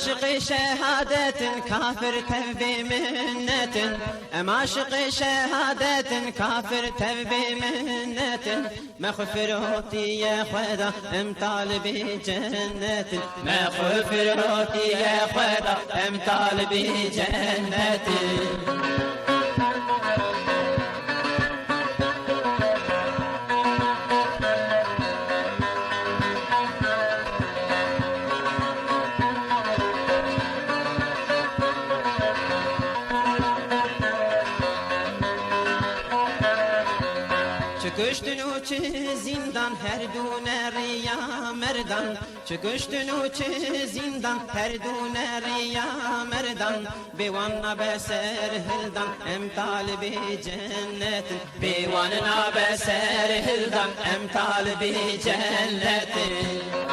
عاشق شهادة كافر تبي منة ام عاشق شهادة كافر تبي منة مغفرتي يا خدا ام طالبي جنة مغفرتي يا خدا ام طالبي جنة Çıkıştın uçu zindan her dune riya merdan Çıkıştın uçu zindan her dune riya merdan Bevanna beser hildan em talibi cennetin Bevanna beser hildan em talibi cennetin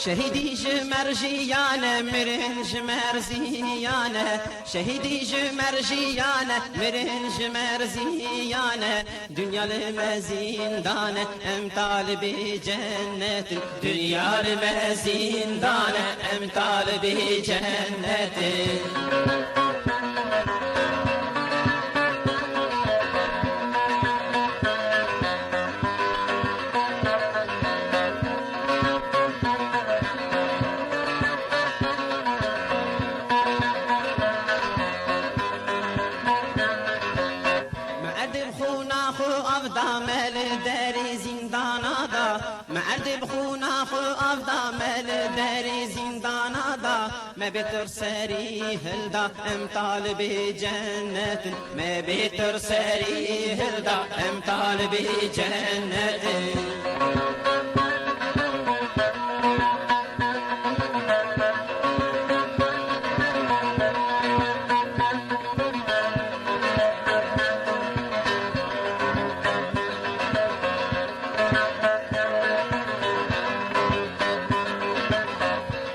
شهيدي جمرجيانة مرن جمرزيانة شهيدي جمرجيانة مرن جمرزيانة دنيا المزيندانة ام طالبي جنة دنيا المزيندانة ام طالبي جنة داری زندانا دا مرد بخونا خو افدا مل داری زندانا دا ما بتر سری هلدا ام طالب جنت ما بتر سری هلدا ام طالب جنت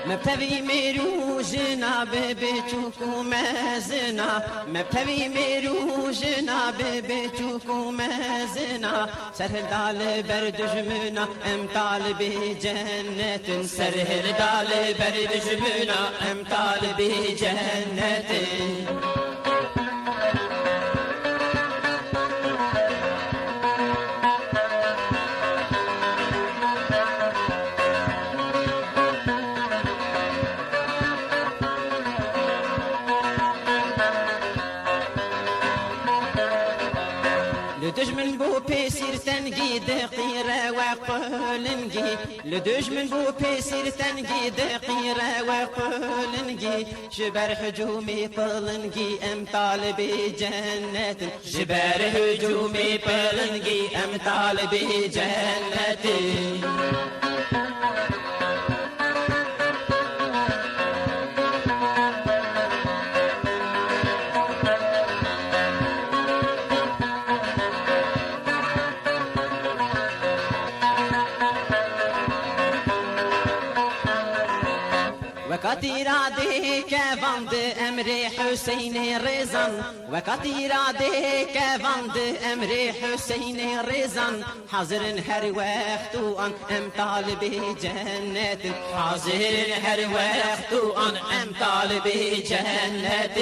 مبتوی میرو جناب بچوکو مزنا مبتوی میرو جناب بچوکو مزنا سرهل دال بر دجمنا ام طالب جنت سرهل دال بر دجمنا ام طالب جنت لدجمن بو بيسير تنقي دقيرة وقلنقي لدجمن بو بيسير تنقي دقيرة وقلنقي جبر هجومي بلنقي ام طالبي جنة جبر هجومي بلنقي ام طالبي جنة وقتی راده که واند امر حسین رزان وقتی راده که واند امر حسین رزان حاضرن هر وقت آن ام طالب جنت حاضرن هر وقت آن ام طالب جنت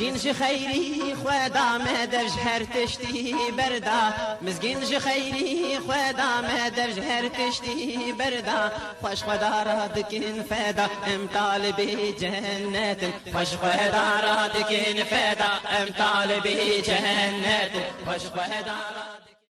مزگین جی خیری خدا مدر جهر تشتی بردا مزگین جی خیری خدا مدر جهر تشتی بردا خوش خدا را دکن فدا ام طالب جنت خوش خدا را دکن فدا ام طالب جنت خوش خدا را